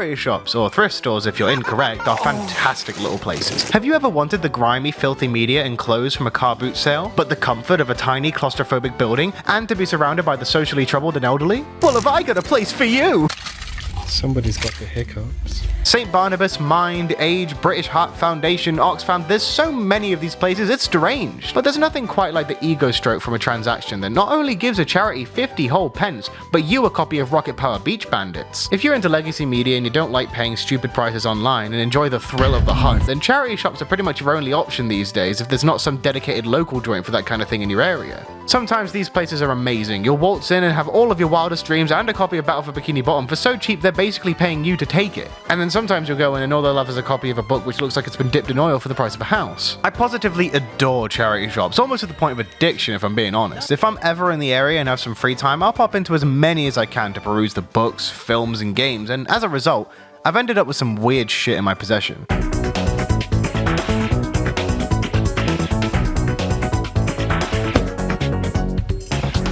Charity shops, or thrift stores if you're incorrect, are fantastic little places. Have you ever wanted the grimy, filthy media enclosed from a car boot sale, but the comfort of a tiny, claustrophobic building, and to be surrounded by the socially troubled and elderly? Well, have I got a place for you! Somebody's got the hiccups. St. Barnabas, Mind, Age, British Heart Foundation, Oxfam, there's so many of these places, it's deranged. But there's nothing quite like the ego stroke from a transaction that not only gives a charity 50 whole pence, but you a copy of Rocket Power Beach Bandits. If you're into legacy media and you don't like paying stupid prices online and enjoy the thrill of the hunt, then charity shops are pretty much your only option these days if there's not some dedicated local joint for that kind of thing in your area. Sometimes these places are amazing. You'll waltz in and have all of your wildest dreams and a copy of Battle for Bikini Bottom for so cheap they're basically paying you to take it. And then sometimes you'll go in and all they'll have is a copy of a book which looks like it's been dipped in oil for the price of a house. I positively adore charity shops, almost to the point of addiction if I'm being honest. If I'm ever in the area and have some free time, I'll pop into as many as I can to peruse the books, films, and games, and as a result, I've ended up with some weird shit in my possession.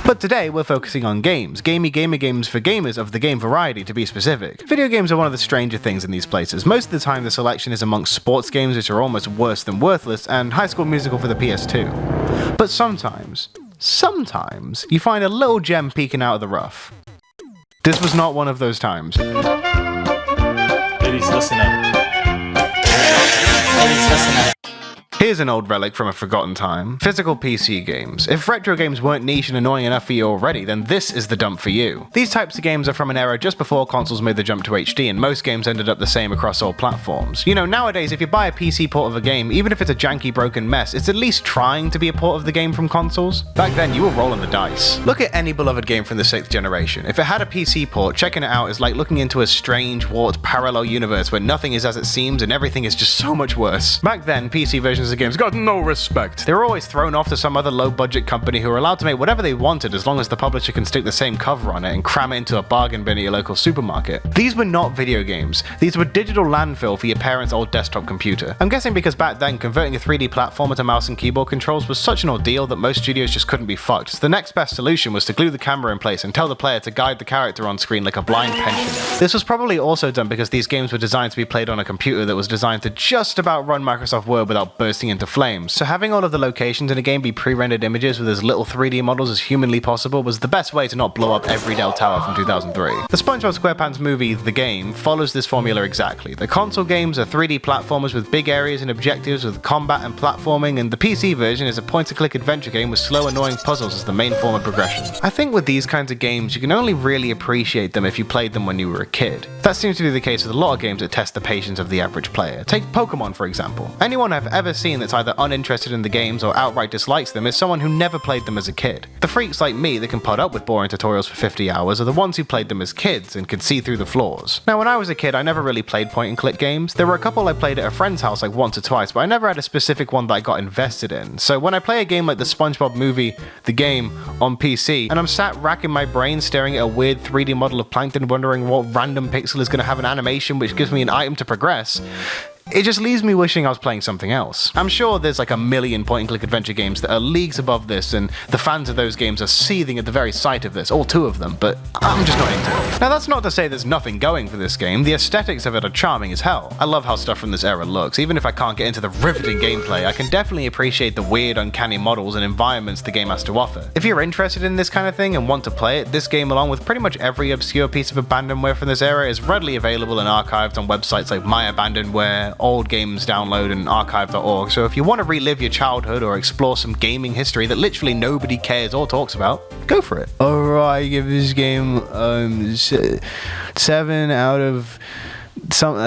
But today we're focusing on games. Gamey gamer games for gamers of the game variety, to be specific. Video games are one of the stranger things in these places. Most of the time the selection is amongst sports games which are almost worse than worthless, and High School Musical for the PS2. But sometimes you find a little gem peeking out of the rough. This was not one of those times. Ladies, listen up. Ladies, listen up. Here's an old relic from a forgotten time. Physical PC games. If retro games weren't niche and annoying enough for you already, then this is the dump for you. These types of games are from an era just before consoles made the jump to HD, and most games ended up the same across all platforms. You know, nowadays if you buy a PC port of a game, even if it's a janky broken mess, it's at least trying to be a port of the game from consoles. Back then you were rolling the dice. Look at any beloved game from the 6th generation. If it had a PC port, checking it out is like looking into a strange, warped parallel universe where nothing is as it seems and everything is just so much worse. Back then, PC versions of games got no respect. They were always thrown off to some other low-budget company who were allowed to make whatever they wanted as long as the publisher can stick the same cover on it and cram it into a bargain bin at your local supermarket. These were not video games. These were digital landfill for your parents' old desktop computer. I'm guessing because back then, converting a 3D platformer to mouse and keyboard controls was such an ordeal that most studios just couldn't be fucked. So the next best solution was to glue the camera in place and tell the player to guide the character on screen like a blind pensioner. This was probably also done because these games were designed to be played on a computer that was designed to just about run Microsoft Word without bursting into flames. So having all of the locations in a game be pre-rendered images with as little 3D models as humanly possible was the best way to not blow up every Dell Tower from 2003. The SpongeBob SquarePants movie, The Game, follows this formula exactly. The console games are 3D platformers with big areas and objectives with combat and platforming, and the PC version is a point-and-click adventure game with slow, annoying puzzles as the main form of progression. I think with these kinds of games, you can only really appreciate them if you played them when you were a kid. That seems to be the case with a lot of games that test the patience of the average player. Take Pokemon, for example. Anyone I've ever seen that's either uninterested in the games or outright dislikes them is someone who never played them as a kid. The freaks like me that can put up with boring tutorials for 50 hours are the ones who played them as kids and could see through the flaws. Now when I was a kid I never really played point and click games. There were a couple I played at a friend's house like once or twice, but I never had a specific one that I got invested in. So when I play a game like the SpongeBob movie, The Game, on PC, and I'm sat racking my brain staring at a weird 3D model of Plankton wondering what random pixel is going to have an animation which gives me an item to progress, it just leaves me wishing I was playing something else. I'm sure there's like a million point-and-click adventure games that are leagues above this, and the fans of those games are seething at the very sight of this, all two of them, but I'm just not into it. Now that's not to say there's nothing going for this game. The aesthetics of it are charming as hell. I love how stuff from this era looks. Even if I can't get into the riveting gameplay, I can definitely appreciate the weird, uncanny models and environments the game has to offer. If you're interested in this kind of thing and want to play it, this game, along with pretty much every obscure piece of abandonware from this era, is readily available and archived on websites like My Abandonware, Old Games Download, and archive.org, so if you want to relive your childhood or explore some gaming history that literally nobody cares or talks about, go for it. Alright, I give this game 7 out of some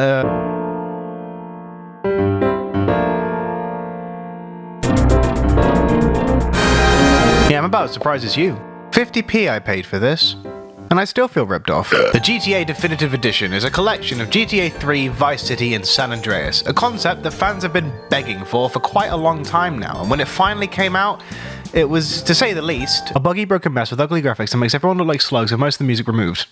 Yeah, I'm about as surprised as you. 50p I paid for this, and I still feel ripped off. The GTA Definitive Edition is a collection of GTA 3, Vice City, and San Andreas, a concept that fans have been begging for quite a long time now, and when it finally came out, it was, to say the least, a buggy broken mess with ugly graphics that makes everyone look like slugs with most of the music removed.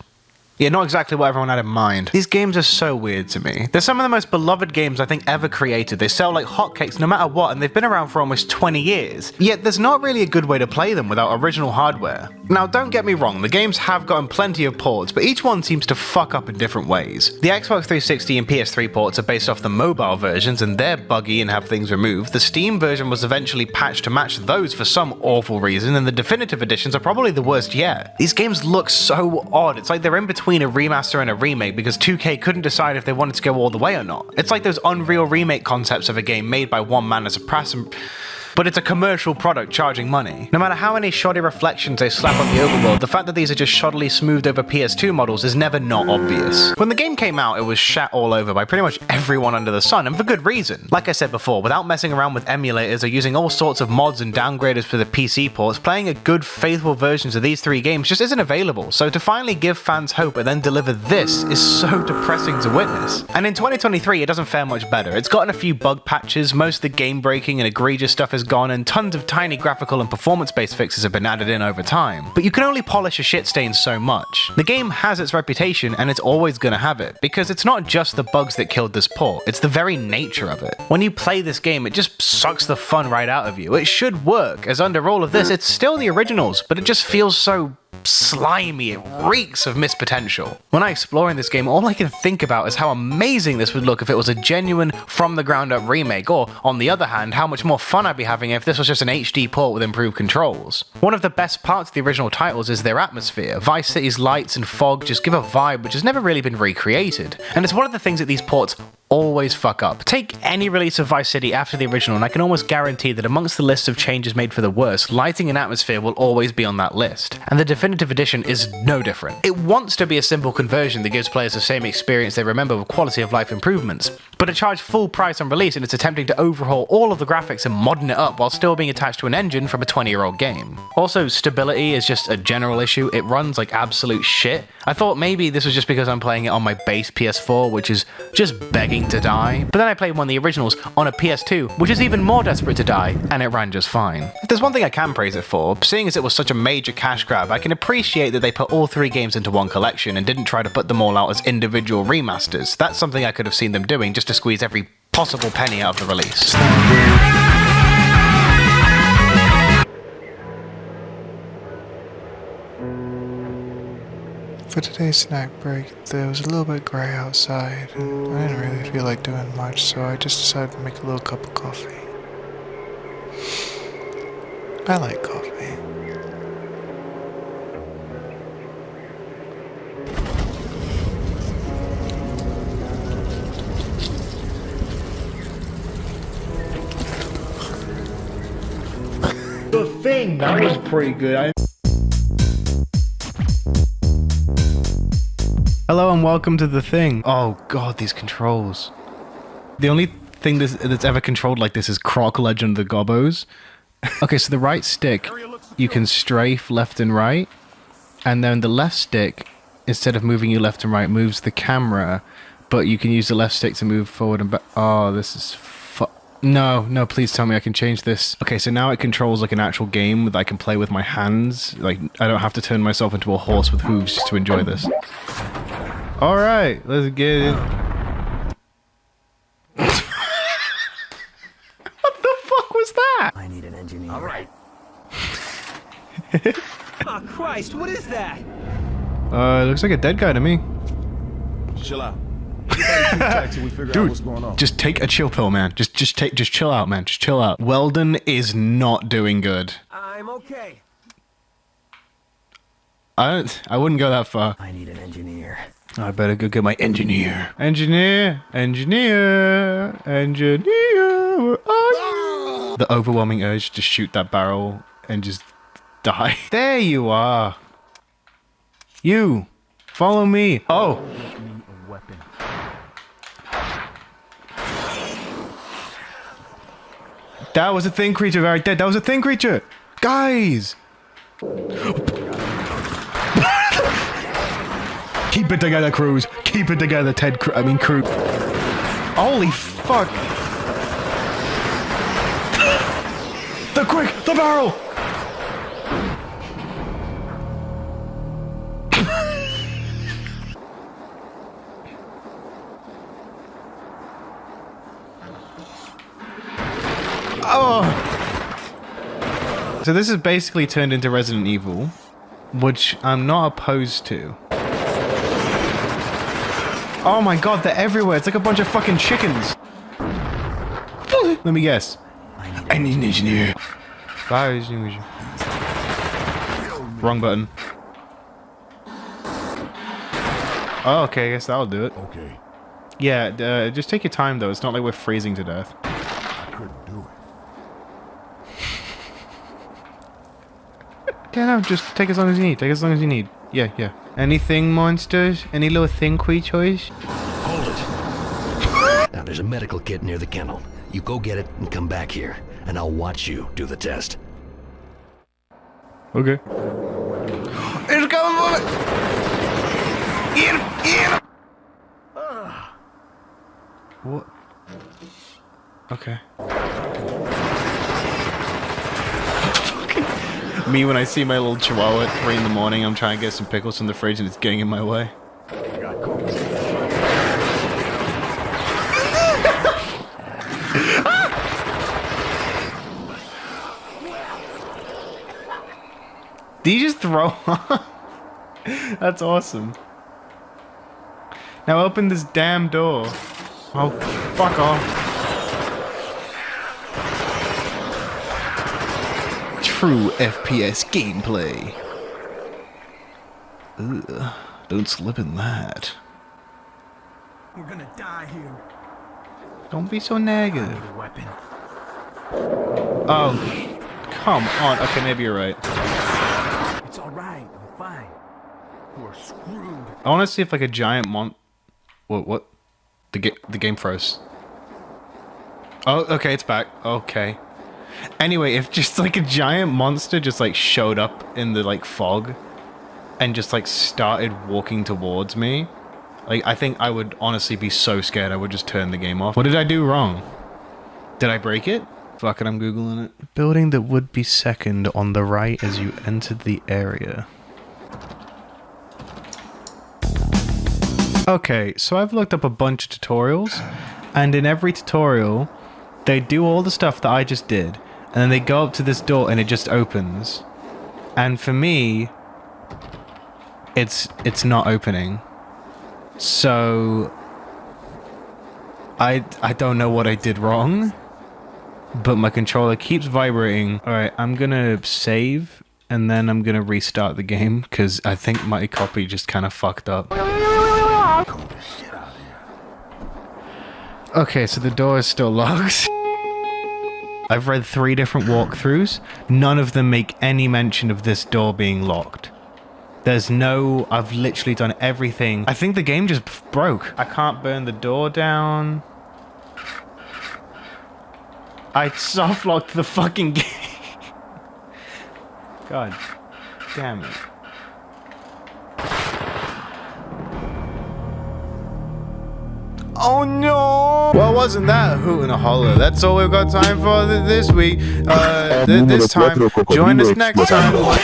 Yeah, not exactly what everyone had in mind. These games are so weird to me. They're some of the most beloved games I think ever created. They sell like hotcakes no matter what, and they've been around for almost 20 years. Yet there's not really a good way to play them without original hardware. Now, don't get me wrong, the games have gotten plenty of ports, but each one seems to fuck up in different ways. The Xbox 360 and PS3 ports are based off the mobile versions, and they're buggy and have things removed. The Steam version was eventually patched to match those for some awful reason, and the definitive editions are probably the worst yet. These games look so odd. It's like they're in between a remaster and a remake because 2K couldn't decide if they wanted to go all the way or not. It's like those Unreal remake concepts of a game made by one man as a press but it's a commercial product charging money. No matter how many shoddy reflections they slap on the overworld, the fact that these are just shoddily smoothed over PS2 models is never not obvious. When the game came out, it was shat all over by pretty much everyone under the sun, and for good reason. Like I said before, without messing around with emulators or using all sorts of mods and downgraders for the PC ports, playing a good, faithful versions of these three games just isn't available, so to finally give fans hope and then deliver this is so depressing to witness. And in 2023, it doesn't fare much better. It's gotten a few bug patches, most of the game-breaking and egregious stuff is gone, and tons of tiny graphical and performance-based fixes have been added in over time. But you can only polish a shit stain so much. The game has its reputation, and it's always gonna have it, because it's not just the bugs that killed this port, it's the very nature of it. When you play this game, it just sucks the fun right out of you. It should work, as under all of this, it's still the originals, but it just feels so slimy, it reeks of missed potential. When I explore in this game, all I can think about is how amazing this would look if it was a genuine from the ground up remake, or on the other hand, how much more fun I'd be having if this was just an HD port with improved controls. One of the best parts of the original titles is their atmosphere. Vice City's lights and fog just give a vibe which has never really been recreated, and it's one of the things that these ports always fuck up. Take any release of Vice City after the original, and I can almost guarantee that amongst the list of changes made for the worse, lighting and atmosphere will always be on that list. And the definitive edition is no different. It wants to be a simple conversion that gives players the same experience they remember with quality of life improvements, but it charged full price on release and it's attempting to overhaul all of the graphics and modern it up while still being attached to an engine from a 20-year-old game. Also, stability is just a general issue. It runs like absolute shit. I thought maybe this was just because I'm playing it on my base PS4, which is just begging to die, but then I played one of the originals on a PS2, which is even more desperate to die, and it ran just fine. If there's one thing I can praise it for, seeing as it was such a major cash grab, I can appreciate that they put all three games into one collection and didn't try to put them all out as individual remasters. That's something I could have seen them doing just to squeeze every possible penny out of the release. For today's snack break, there was a little bit grey outside, and I didn't really feel like doing much, so I just decided to make a little cup of coffee. I like coffee. The Thing, that was pretty good. Hello and welcome to The Thing. Oh god, these controls. The only thing that's ever controlled like this is Croc Legend of the Gobbos. Okay, so the right stick, you can strafe left and right, and then the left stick, instead of moving you left and right, moves the camera, but you can use the left stick to move forward and back. Oh, this is No, please tell me I can change this. Okay, so now it controls like an actual game that I can play with my hands. Like, I don't have to turn myself into a horse with hooves just to enjoy this. Alright, let's get it. What the fuck was that? I need an engineer. All right. Oh, Christ, what is that? It looks like a dead guy to me. Chill out. Till we figure out what's going on. Just take a chill pill, man. Just chill out, man. Just chill out. Weldon is not doing good. I'm okay. I wouldn't go that far. I need an engineer. I better go get my engineer. Engineer, where are you? The overwhelming urge to shoot that barrel and just die. There you are. You, follow me. Oh. That was a thing creature right there. That was a thing creature. Guys. Keep it together, Cruz. Keep it together, Cruz. Holy fuck. The barrel. So this is basically turned into Resident Evil, which I'm not opposed to. Oh my god, they're everywhere. It's like a bunch of fucking chickens. Let me guess. I need an engineer. Wrong button. Oh, okay, I guess that'll do it. Okay. Yeah, just take your time though. It's not like we're freezing to death. I couldn't do it. Yeah, no, just take as long as you need. Take as long as you need. Yeah, yeah. Anything, monsters? Any little thing creatures? Hold it. Now there's a medical kit near the kennel. You go get it and come back here, and I'll watch you do the test. Okay. It's coming for me! Get him! Get him! What? Okay. Me when I see my little chihuahua at 3 in the morning, I'm trying to get some pickles from the fridge and it's getting in my way. Did you just throw up? That's awesome. Now open this damn door. Oh, fuck off. True FPS gameplay. Ugh, don't slip in that. We're gonna die here. Don't be so negative. I need a weapon. Oh, come on. Okay, maybe you're right. It's alright, I'm fine. We're screwed. I want to see if like a giant What? The game froze. Oh, okay, it's back. Okay. Anyway, if just like a giant monster just like showed up in the like fog and just like started walking towards me, like I think I would honestly be so scared I would just turn the game off. What did I do wrong? Did I break it? Fuck it, I'm Googling it. Building that would be second on the right as you entered the area. Okay, so I've looked up a bunch of tutorials, and in every tutorial, they do all the stuff that I just did, and then they go up to this door and it just opens. And for me, it's not opening. So I don't know what I did wrong, but my controller keeps vibrating. Alright, I'm gonna save, and then I'm gonna restart the game, because I think my copy just kind of fucked up. Okay, so the door is still locked. I've read 3 different walkthroughs. None of them make any mention of this door being locked. There's no... I've literally done everything. I think the game just broke. I can't burn the door down. I soft locked the fucking game. God damn it. Oh no! Well, wasn't that a hoot and a holler? That's all we've got time for this week. This time, join us next time when...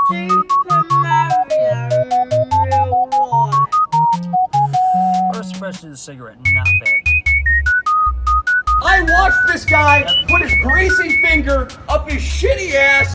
Super Mario real life. First impression of the cigarette, not bad. I watched this guy put his greasy finger up his shitty ass